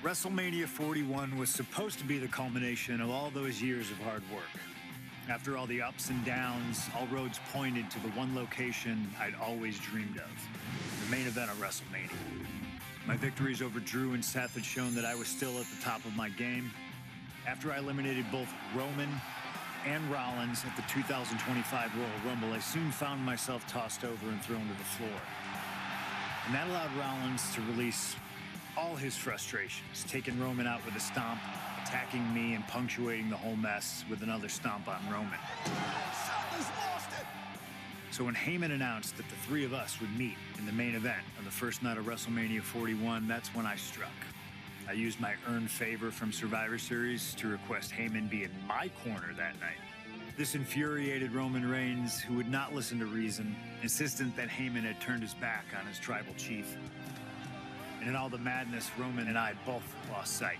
WrestleMania 41 was supposed to be the culmination of all those years of hard work. After all the ups and downs, all roads pointed to the one location I'd always dreamed of, the main event of WrestleMania. My victories over Drew and Seth had shown that I was still at the top of my game. After I eliminated both Roman and Rollins at the 2025 Royal Rumble, I soon found myself tossed over and thrown to the floor. And that allowed Rollins to release all his frustrations, taking Roman out with a stomp, attacking me, and punctuating the whole mess with another stomp on Roman. So when Heyman announced that the three of us would meet in the main event on the first night of WrestleMania 41, that's when I struck. I used my earned favor from Survivor Series to request Heyman be in my corner that night. This infuriated Roman Reigns, who would not listen to reason, insistent that Heyman had turned his back on his tribal chief. And in all the madness, Roman and I both lost sight.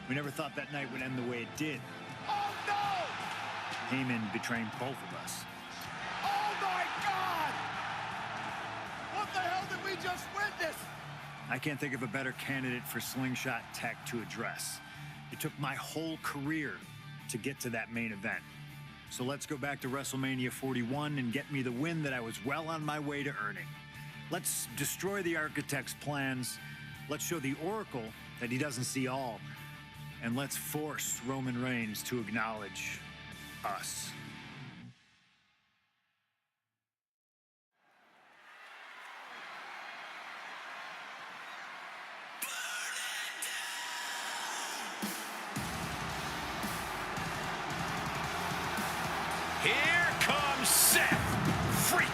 We never thought that night would end the way it did. Oh, no! Heyman betraying both of us. Oh, my God! What the hell did we just witness? I can't think of a better candidate for slingshot tech to address. It took my whole career to get to that main event. So let's go back to WrestleMania 41 and get me the win that I was well on my way to earning. Let's destroy the architect's plans. Let's show the Oracle that he doesn't see all. And let's force Roman Reigns to acknowledge us. Here comes Seth Freak.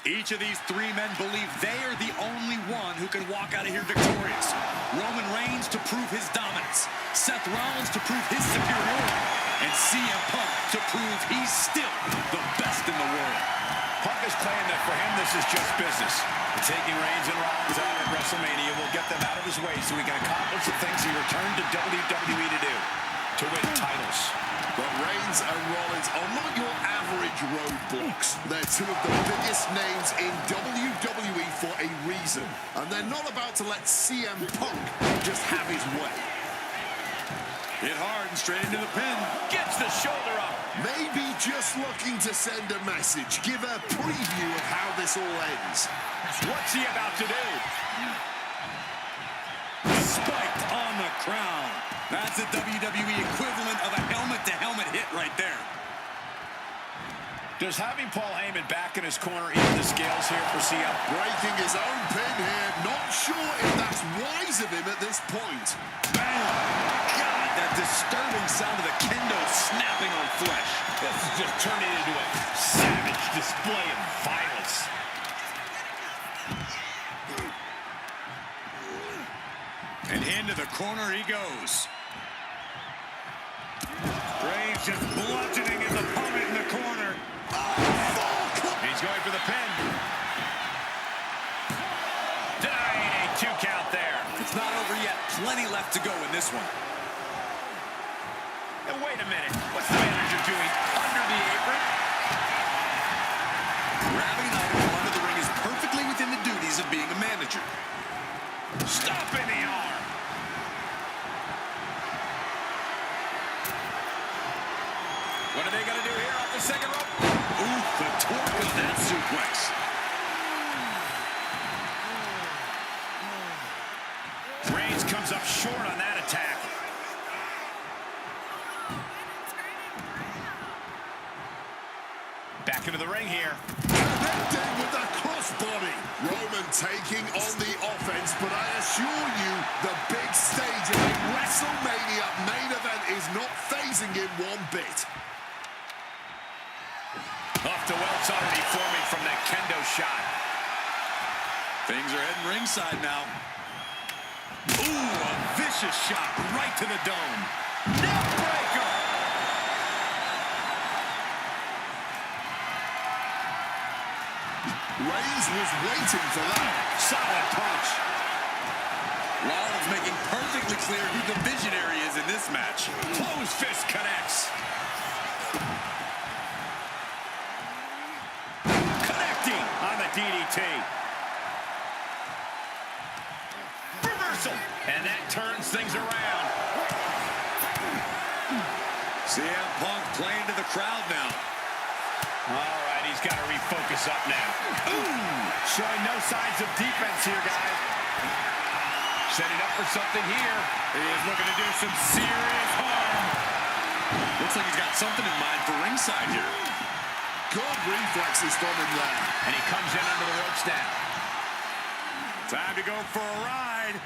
Each of these three men believe they are the only one who can walk out of here victorious. Roman Reigns to prove his dominance, Seth Rollins to prove his superiority, and CM Punk to prove he's still the best in the world. Punk is claiming that for him this is just business. Taking Reigns and Rollins out at WrestleMania will get them out of his way so he can accomplish the things he returned to WWE to do, to win titles. But Reigns and Rollins are not your average roadblocks. They're two of the biggest names in WWE for a reason. And they're not about to let CM Punk just have his way. Hit hard and straight into the pin. Gets the shoulder up. Maybe just looking to send a message, give a preview of how this all ends. What's he about to do? Spiked on the crown. That's the WWE equivalent of a helmet-to-helmet hit right there. Does having Paul Heyman back in his corner even the scales here for CM? Breaking his own pin here. Not sure if that's wise of him at this point. Bam! God, that disturbing sound of the kendo snapping on flesh. This is just turning into a savage display of violence. And into the corner he goes. Reigns just bludgeoning his opponent in the corner. He's going for the pin. Denying a 2 count there. It's not over yet. Plenty left to go in this one. And wait a minute. What's the manager doing under the apron? Grabbing an item from under the ring is perfectly within the duties of being a manager. Stomping the arm. What are they going to do here off the second rope? Ooh, the torque of that suplex. Reigns comes up short on that attack. Back into the ring here. Connecting with the crossbody. Roman taking on the offense, but I assure you, the big stage shot. Things are heading ringside now. Ooh, a vicious shot right to the dome. Neck breaker. Reigns was waiting for that. Solid punch. Rollins making perfectly clear who the visionary is in this match. Closed fist connects. Connecting on the DDT. Reversal. And that turns things around. CM Punk playing to the crowd now. All right, he's got to refocus up now. Ooh, showing no signs of defense here, guys. Setting up for something here. He is looking to do some serious harm. Looks like he's got something in mind for ringside here. Good reflexes from him there. And he comes in under the ropes now. Time to go for a ride.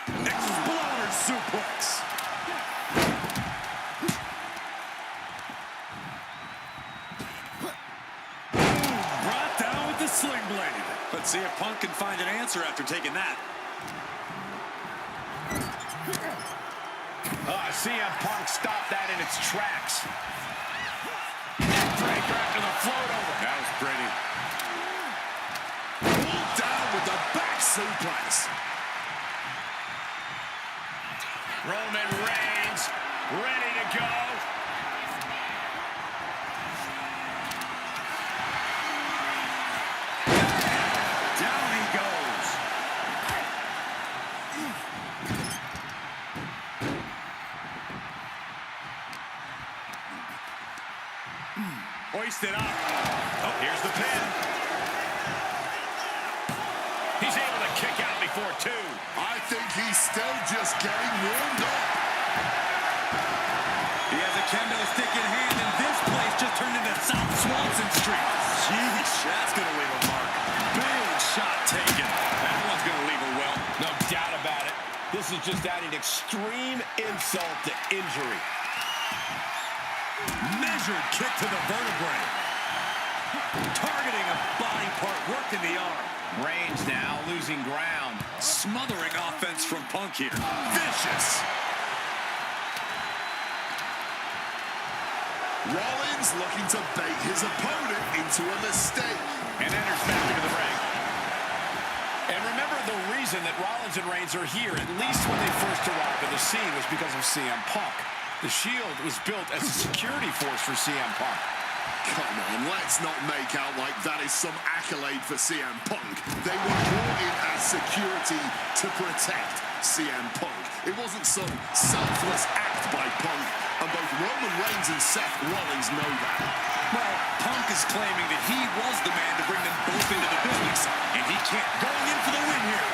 Exploder suplex. Brought down with the sling blade. Let's see if Punk can find an answer after taking that. CM Punk stopped that in its tracks. Neckbreaker after the float over. That was pretty. Pulled down with the back suplex. Roman Reigns ready to go. Down he goes. Hoisted up. Oh, here's the pin. He's able to kick out before two. I think he's still just getting warmed up. He has a kendo stick in hand, and this place just turned into South Swanson Street. Jeez, that's going to leave a mark. Big shot taken. That one's going to leave her well. No doubt about it. This is just adding extreme insult to injury. Measured kick to the vertebrae. Targeting a body part, worked in the arm. Reigns now losing ground. Smothering offense from Punk here. Vicious. Rollins looking to bait his opponent into a mistake. And enters back into the ring. And remember, the reason that Rollins and Reigns are here, at least when they first arrived on the scene, was because of CM Punk. The Shield was built as a security force for CM Punk. Come on, let's not make out like that is some accolade for CM Punk. They were brought in as security to protect CM Punk. It wasn't some selfless act by Punk, and both Roman Reigns and Seth Rollins know that. Well, Punk is claiming that he was the man to bring them both into the business, and he can't. Going in for the win here.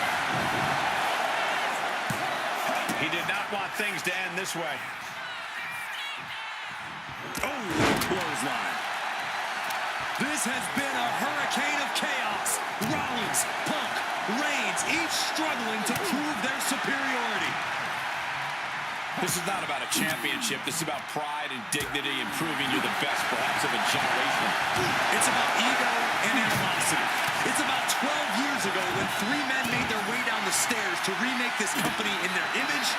He did not want things to end this way. Oh, clothesline. This has been a hurricane of chaos. Rollins, Punk, Reigns, each struggling to prove their superiority. This is not about a championship. This is about pride and dignity and proving you're the best, perhaps, of a generation. It's about ego and animosity. It's about 12 years ago when three men made their way down the stairs to remake this company in their image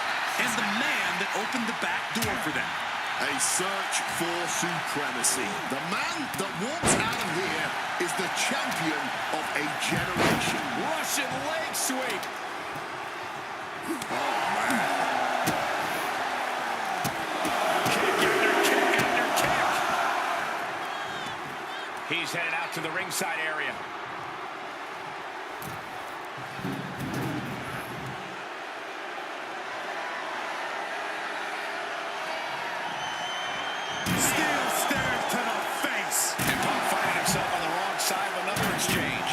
and the man that opened the back door for them. A search for supremacy. The man that walks out of here is the champion of a generation. Russian leg sweep. Oh, man. Kick after kick. He's headed out to the ringside area. Steel stairs to the face. And Punk finding himself on the wrong side of another exchange.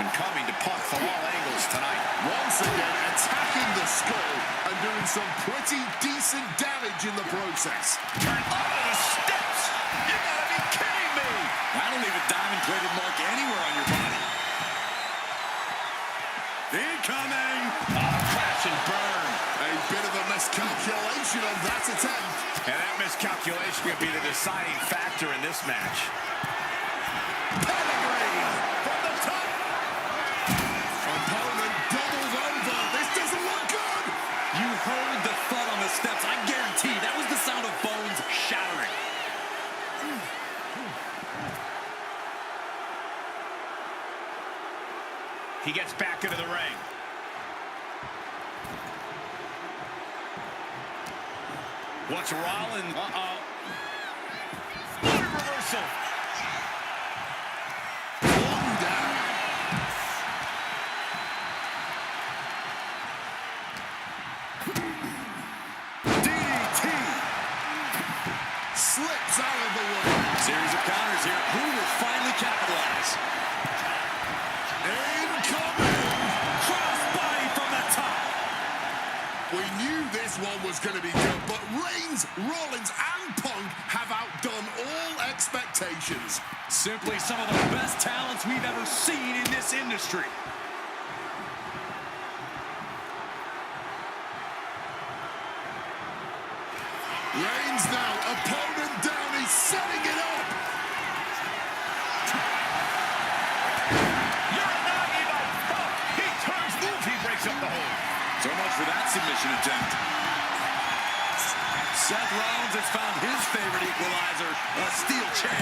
Been coming to Punk from all angles tonight. Once again, attacking the skull and doing some pretty decent damage in the process. Turn over the steps. You gotta be kidding me. That'll leave a diamond-plated mark anywhere on your body. Incoming. Crash and burn. A bit of a miscalculation on that attempt. And that miscalculation could be the deciding factor in this match. Pedigree from the top He gets back into the ring. What's Rollins? What a reversal. One down. DDT. Slips out of the way. Series of counters here. Who will finally capitalize? Incoming. Crossbody from the top. We knew this one was going to be good, but Reigns, Rollins, and Punk have outdone all expectations. Simply some of the best talents we've ever seen in this industry. Reigns now, opponent down, he's setting it up. He turns loose, he breaks up the hold. So much for that submission attempt. Seth Rollins has found his favorite equalizer, a steel chair.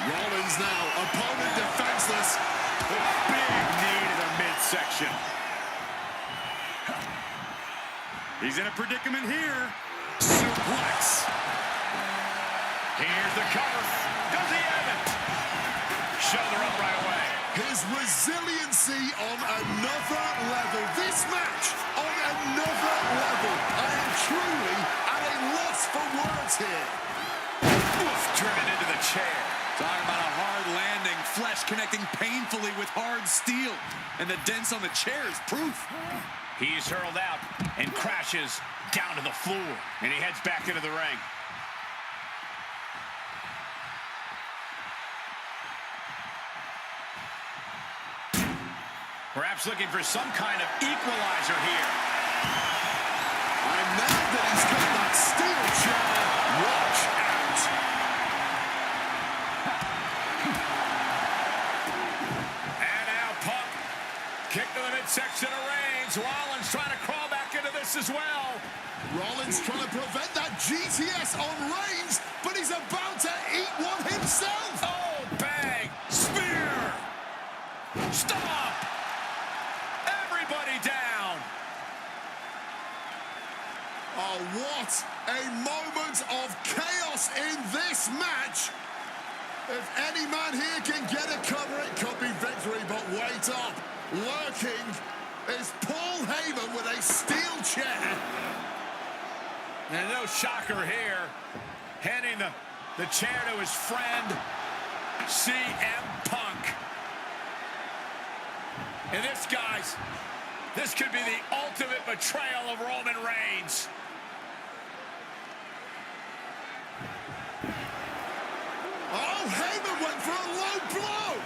Rollins now, opponent defenseless. Big knee to the midsection. He's in a predicament here. Suplex. Here's the cover. Does he have it? Shoulder up right away. His resiliency on another level. This match on another level. I am truly at a loss for words here. Oof, driven into the chair. Talking about a hard landing, flesh connecting painfully with hard steel. And the dents on the chair is proof. He's hurled out and crashes down to the floor. And he heads back into the ring. Perhaps looking for some kind of equalizer here. And now that he's got that steel chair, watch out. And now Punk. Kick to the midsection of Reigns. Rollins trying to crawl back into this as well. Rollins trying to prevent that GTS on Reigns, but he's about to eat one himself. Oh, bang. Spear. Stop. Everybody down. Oh, what a moment of chaos in this match. If any man here can get a cover, it could be victory, but wait up. Lurking is Paul Heyman with a steel chair. And no shocker here. Handing the chair to his friend, CM Punk. And this, guys, this could be the ultimate betrayal of Roman Reigns. Oh, Heyman went for a low blow,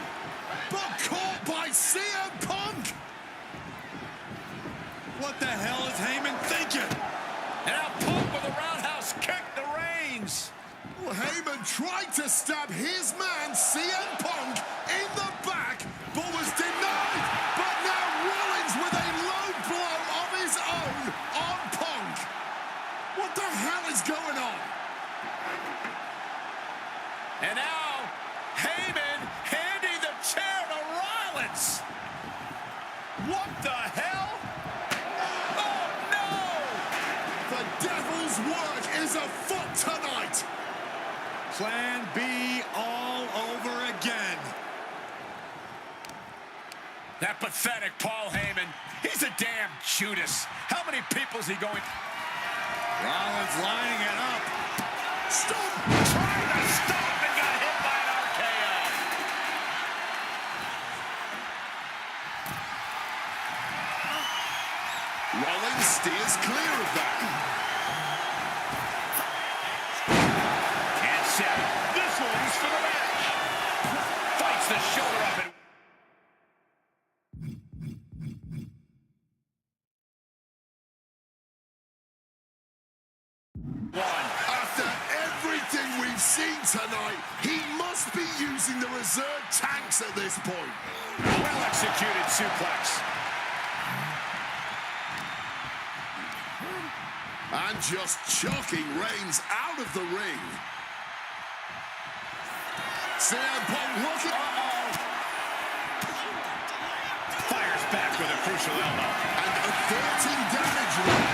but caught by CM Punk. What the hell is Heyman thinking? And now Punk with a roundhouse kick to Reigns. Well, Heyman tried to stab his man, CM Punk, in the back, but was denied. But now Rollins with a low blow of his own on Punk. What the hell is going on? And now Heyman handing the chair to Rollins. What the hell? Oh, no! The devil's work is afoot tonight. Plan B all over again. That pathetic Paul Heyman. He's a damn Judas. How many people's he going? Rollins lining it up. Stop! Trying to stop and got hit by an RKO. Rollins steers clear of that. And set. This one's for the match. Fights the shoulder up and After everything we've seen tonight, he must be using the reserve tanks at this point. well-executed suplex. And just chucking Reigns out of the ring. CM Punk looking. Fires back with a crucial elbow. And averting damage now.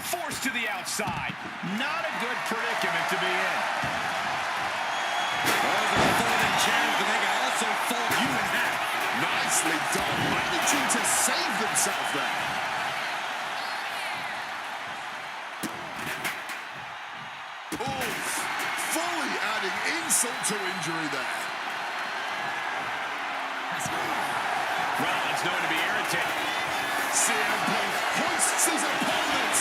Forced to the outside. Not a good predicament to be in. Those are folding chairs, but they can also fold you in half. Nicely done. Managing to save themselves there. Oof. Fully adding insult to injury there. Rollins known to be irritated. CM Punk hoists his opponent.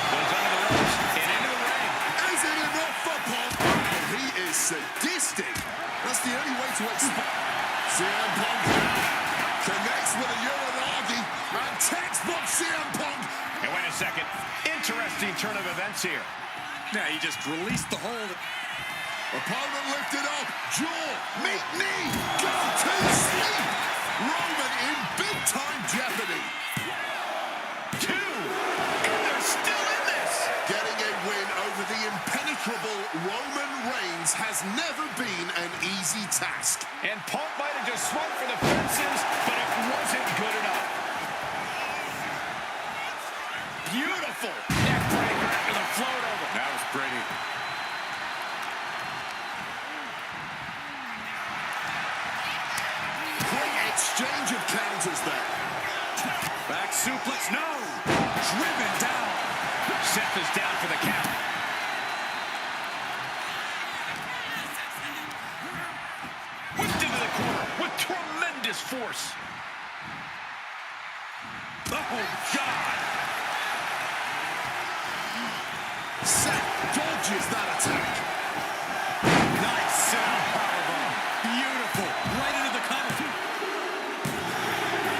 Goes under the ropes and into the ring. Is it enough for Punk? Oh, he is sadistic. That's the only way to explain. CM Punk connects with a Uranagi and textbook CM Punk. And wait a second. Interesting turn of events here. Yeah, he just released the hold. Opponent lifted up. Jaw, meet knee, go to sleep. Roman in big-time jeopardy. 2. And they're still in this. Getting a win over the impenetrable Roman Reigns has never been an easy task. And Punk might have just swung for the fences, but it wasn't good enough. Beautiful neck breaker after the float over. That was pretty. Great exchange of counters there. Back suplex, no. Driven down. Seth is down for the count. Whipped into the corner with tremendous force. Oh, God. Seth dodges that attack. Nice sound powerbomb. Beautiful. Right into the cover.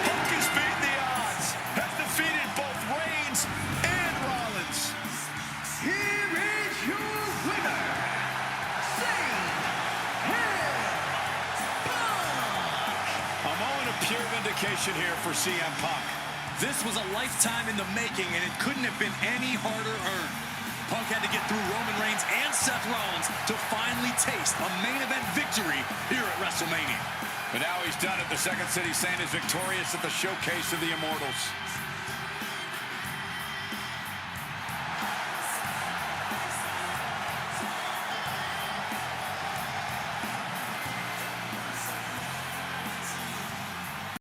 Punk has beaten the odds. Has defeated both Reigns and Rollins. Here is your winner, CM Punk. A moment of pure vindication here for CM Punk. This was a lifetime in the making, and it couldn't have been any harder earned. Punk had to get through Roman Reigns and Seth Rollins to finally taste a main event victory here at WrestleMania. But now he's done it. The Second City Saint is victorious at the Showcase of the Immortals.